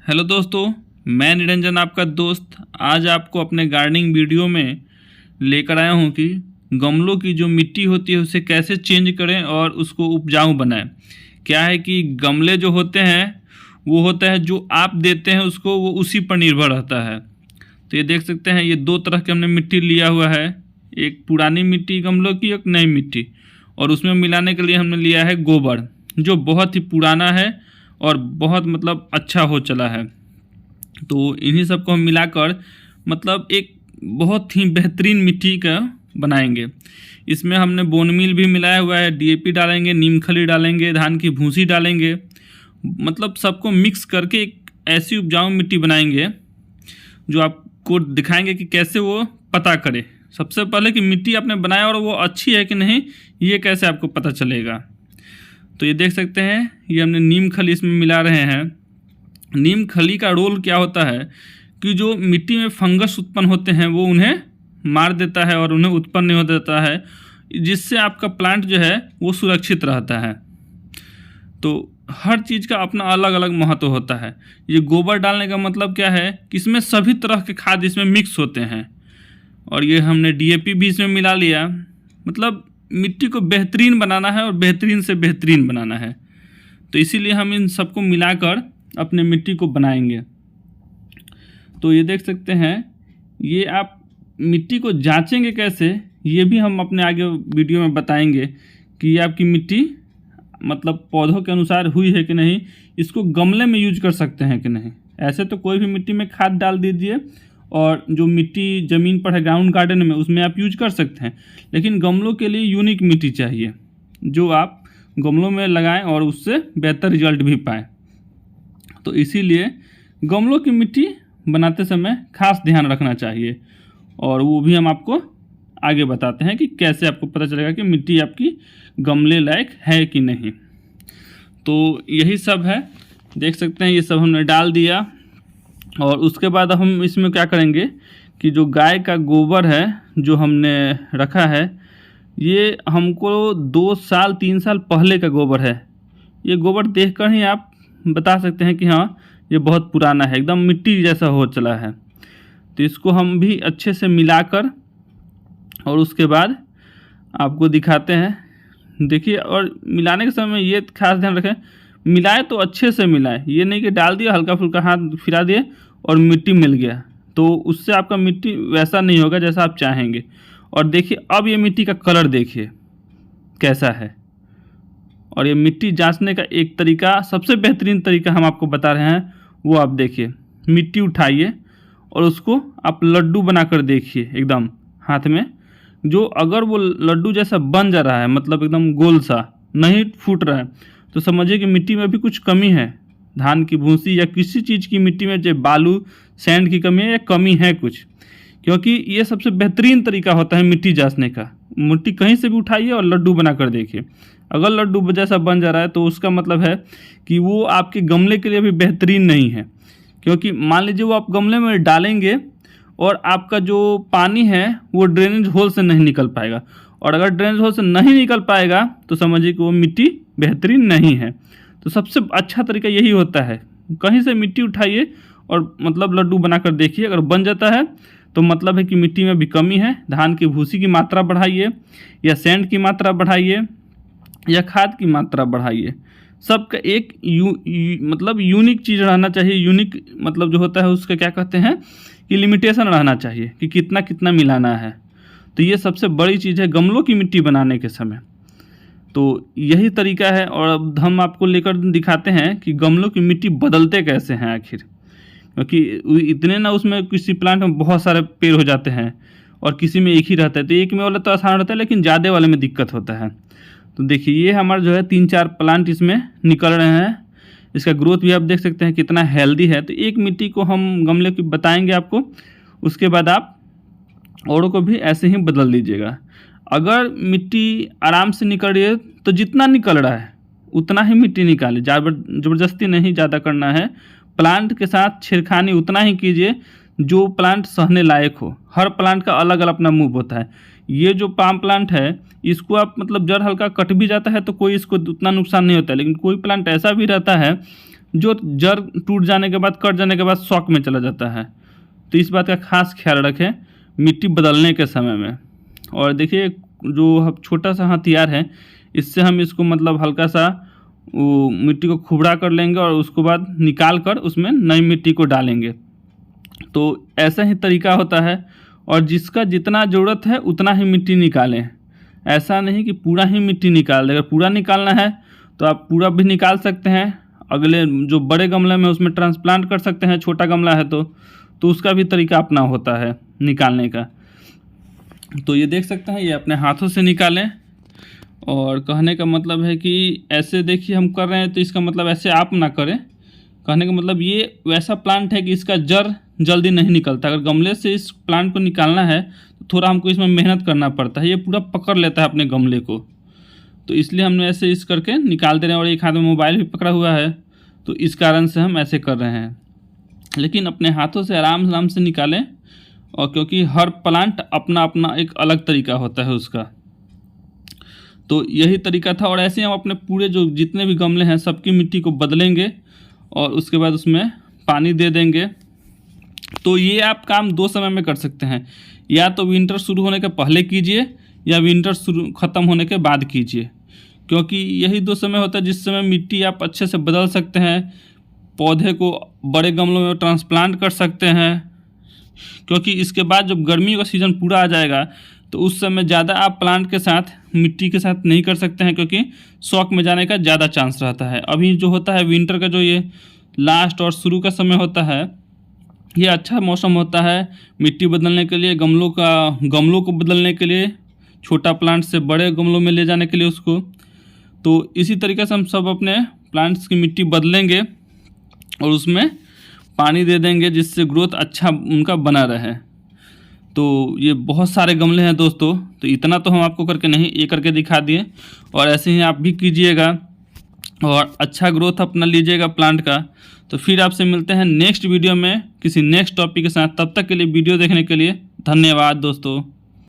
Hello दोस्तों, मैं निरंजन आपका दोस्त आज आपको अपने गार्डनिंग वीडियो में लेकर आया हूं कि गमलों की जो मिट्टी होती है उसे कैसे चेंज करें और उसको उपजाऊ बनाएं। क्या है कि गमले जो होते हैं वो होता है जो आप देते हैं उसको, वो उसी पर निर्भर रहता है। तो ये देख सकते हैं, ये दो तरह की हमने मिट्टी लिया हुआ है, एक पुरानी मिट्टी गमलों की, एक नई मिट्टी, और उसमें मिलाने के लिए हमने लिया है गोबर जो बहुत ही पुराना है और बहुत अच्छा हो चला है। तो इन्हीं सब को हम मिलाकर एक बहुत ही बेहतरीन मिट्टी का बनाएंगे। इसमें हमने बोन मील भी मिलाया हुआ है, डीएपी डालेंगे, नीम खली डालेंगे, धान की भूसी डालेंगे, सबको मिक्स करके एक ऐसी उपजाऊ मिट्टी बनाएंगे जो आपको दिखाएंगे कि कैसे वो पता करे। सबसे पहले कि मिट्टी आपने बनाया और वो अच्छी है कि नहीं, ये कैसे आपको पता चलेगा। तो ये देख सकते हैं, ये हमने नीम खली इसमें मिला रहे हैं। नीम खली का रोल क्या होता है कि जो मिट्टी में फंगस उत्पन्न होते हैं वो उन्हें मार देता है और उन्हें उत्पन्न नहीं होता देता है, जिससे आपका प्लांट जो है वो सुरक्षित रहता है। तो हर चीज़ का अपना अलग अलग महत्व होता है। ये गोबर डालने का मतलब क्या है कि इसमें सभी तरह के खाद इसमें मिक्स होते हैं, और ये हमने डीएपी भी इसमें मिला लिया। मिट्टी को बेहतरीन बनाना है और बेहतरीन से बेहतरीन बनाना है, तो इसीलिए हम इन सबको मिलाकर अपने मिट्टी को बनाएंगे। तो ये देख सकते हैं, ये आप मिट्टी को जांचेंगे कैसे, ये भी हम अपने आगे वीडियो में बताएंगे कि ये आपकी मिट्टी पौधों के अनुसार हुई है कि नहीं। इसको गमले में यूज कर सकते हैं कि नहीं। ऐसे तो कोई भी मिट्टी में खाद डाल दीजिए, और जो मिट्टी ज़मीन पर है ग्राउंड गार्डन में उसमें आप यूज कर सकते हैं, लेकिन गमलों के लिए यूनिक मिट्टी चाहिए जो आप गमलों में लगाएं और उससे बेहतर रिजल्ट भी पाएं। तो इसीलिए गमलों की मिट्टी बनाते समय खास ध्यान रखना चाहिए, और वो भी हम आपको आगे बताते हैं कि कैसे आपको पता चलेगा कि मिट्टी आपकी गमले लायक है कि नहीं। तो यही सब है, देख सकते हैं ये सब हमने डाल दिया। और उसके बाद हम इसमें क्या करेंगे कि जो गाय का गोबर है जो हमने रखा है, ये हमको 2 साल 3 साल पहले का गोबर है। ये गोबर देखकर ही आप बता सकते हैं कि हाँ ये बहुत पुराना है, एकदम मिट्टी जैसा हो चला है। तो इसको हम भी अच्छे से मिलाकर और उसके बाद आपको दिखाते हैं। देखिए, और मिलाने के समय ये खास ध्यान रखें, मिलाए तो अच्छे से मिलाए, ये नहीं कि डाल दिया हल्का फुल्का हाथ फिरा दिए और मिट्टी मिल गया, तो उससे आपका मिट्टी वैसा नहीं होगा जैसा आप चाहेंगे। और देखिए अब ये मिट्टी का कलर देखिए कैसा है। और ये मिट्टी जांचने का एक तरीका, सबसे बेहतरीन तरीका हम आपको बता रहे हैं, वो आप देखिए। मिट्टी उठाइए और उसको आप लड्डू बनाकर देखिए एकदम हाथ में। जो अगर वो लड्डू जैसा बन जा रहा है, एकदम गोल सा नहीं फूट रहा है, तो समझिए कि मिट्टी में भी कुछ कमी है। धान की भूसी या किसी चीज़ की मिट्टी में जो बालू सैंड की कमी है या कमी है कुछ, क्योंकि ये सबसे बेहतरीन तरीका होता है मिट्टी जांचने का। मिट्टी कहीं से भी उठाइए और लड्डू बनाकर देखिए। अगर लड्डू जैसा बन जा रहा है तो उसका मतलब है कि वो आपके गमले के लिए भी बेहतरीन नहीं है। क्योंकि मान लीजिए वो आप गमले में डालेंगे और आपका जो पानी है वो ड्रेनेज होल से नहीं निकल पाएगा, और अगर ड्रेनेज होल से नहीं निकल पाएगा तो समझिए कि वो मिट्टी बेहतरीन नहीं है। तो सबसे अच्छा तरीका यही होता है, कहीं से मिट्टी उठाइए और लड्डू बनाकर देखिए। अगर बन जाता है तो मतलब है कि मिट्टी में भी कमी है। धान की भूसी की मात्रा बढ़ाइए, या सैंड की मात्रा बढ़ाइए, या खाद की मात्रा बढ़ाइए। सबका एक यूनिक चीज़ रहना चाहिए। यूनिक जो होता है उसका क्या कहते हैं कि लिमिटेशन रहना चाहिए कि कितना कितना मिलाना है। तो ये सबसे बड़ी चीज़ है गमलों की मिट्टी बनाने के समय। तो यही तरीका है, और अब हम आपको लेकर दिखाते हैं कि गमलों की मिट्टी बदलते कैसे हैं आखिर। क्योंकि इतने ना उसमें किसी प्लांट में बहुत सारे पेड़ हो जाते हैं और किसी में एक ही रहता है, तो एक में वाला तो आसान रहता है लेकिन ज़्यादा वाले में दिक्कत होता है। तो देखिए ये हमारा जो है 3-4 प्लांट इसमें निकल रहे हैं। इसका ग्रोथ भी आप देख सकते हैं कितना हेल्दी है। तो एक मिट्टी को हम गमले की बताएंगे आपको, उसके बाद आप औरों को भी ऐसे ही बदल दीजिएगा। अगर मिट्टी आराम से निकल रही है तो जितना निकल रहा है उतना ही मिट्टी निकालिए, ज़बरदस्ती नहीं ज़्यादा करना है। प्लांट के साथ छेड़खानी उतना ही कीजिए जो प्लांट सहने लायक हो। हर प्लांट का अलग अलग अपना मूव होता है। ये जो पाम प्लांट है इसको आप जड़ हल्का कट भी जाता है तो कोई इसको उतना नुकसान नहीं होता है, लेकिन कोई प्लांट ऐसा भी रहता है जो जड़ टूट जाने के बाद, कट जाने के बाद शॉक में चला जाता है। तो इस बात का खास ख्याल रखें मिट्टी बदलने के समय में। और देखिए जो छोटा सा हथियार है, इससे हम इसको मतलब हल्का सा वो मिट्टी को खुबड़ा कर लेंगे और उसके बाद निकाल कर उसमें नई मिट्टी को डालेंगे। तो ऐसा ही तरीका होता है, और जिसका जितना ज़रूरत है उतना ही मिट्टी निकालें। ऐसा नहीं कि पूरा ही मिट्टी निकाल दें। अगर पूरा निकालना है तो आप पूरा भी निकाल सकते हैं, अगले जो बड़े गमले में उसमें ट्रांसप्लांट कर सकते हैं। छोटा गमला है तो उसका भी तरीका अपना होता है निकालने का। तो ये देख सकते हैं, ये अपने हाथों से निकालें। और कहने का मतलब है कि ऐसे देखिए हम कर रहे हैं, तो इसका मतलब ऐसे आप ना करें। कहने का मतलब ये वैसा प्लांट है कि इसका जड़ जल्दी नहीं निकलता। अगर गमले से इस प्लांट को निकालना है तो थोड़ा हमको इसमें मेहनत करना पड़ता है। ये पूरा पकड़ लेता है अपने गमले को, तो इसलिए हमने ऐसे इस करके निकाल दे रहे हैं। और एक हाथ में मोबाइल भी पकड़ा हुआ है, तो इस कारण से हम ऐसे कर रहे हैं। लेकिन अपने हाथों से आराम से निकालें, और क्योंकि हर प्लांट अपना अपना एक अलग तरीका होता है उसका। तो यही तरीका था। और ऐसे हम अपने पूरे जो जितने भी गमले हैं सबकी मिट्टी को बदलेंगे और उसके बाद उसमें पानी दे देंगे। तो ये आप काम 2 समय में कर सकते हैं, या तो विंटर शुरू होने के पहले कीजिए या विंटर शुरू ख़त्म होने के बाद कीजिए, क्योंकि यही 2 समय होता है जिस समय मिट्टी आप अच्छे से बदल सकते हैं। पौधे को बड़े गमलों में ट्रांसप्लांट कर सकते हैं, क्योंकि इसके बाद जब गर्मियों का सीज़न पूरा आ जाएगा तो उस समय ज़्यादा आप प्लांट के साथ मिट्टी के साथ नहीं कर सकते हैं, क्योंकि शॉक में जाने का ज़्यादा चांस रहता है। अभी जो होता है विंटर का जो ये लास्ट और शुरू का समय होता है, ये अच्छा मौसम होता है मिट्टी बदलने के लिए, गमलों को बदलने के लिए, छोटा प्लांट से बड़े गमलों में ले जाने के लिए उसको। तो इसी तरीके से हम सब अपने प्लांट्स की मिट्टी बदलेंगे और उसमें पानी दे देंगे, जिससे ग्रोथ अच्छा उनका बना रहे। तो ये बहुत सारे गमले हैं दोस्तों, तो इतना तो हम आपको करके नहीं, ये करके दिखा दिए। और ऐसे ही आप भी कीजिएगा और अच्छा ग्रोथ अपना लीजिएगा प्लांट का। तो फिर आपसे मिलते हैं नेक्स्ट वीडियो में किसी नेक्स्ट टॉपिक के साथ। तब तक के लिए वीडियो देखने के लिए धन्यवाद दोस्तों।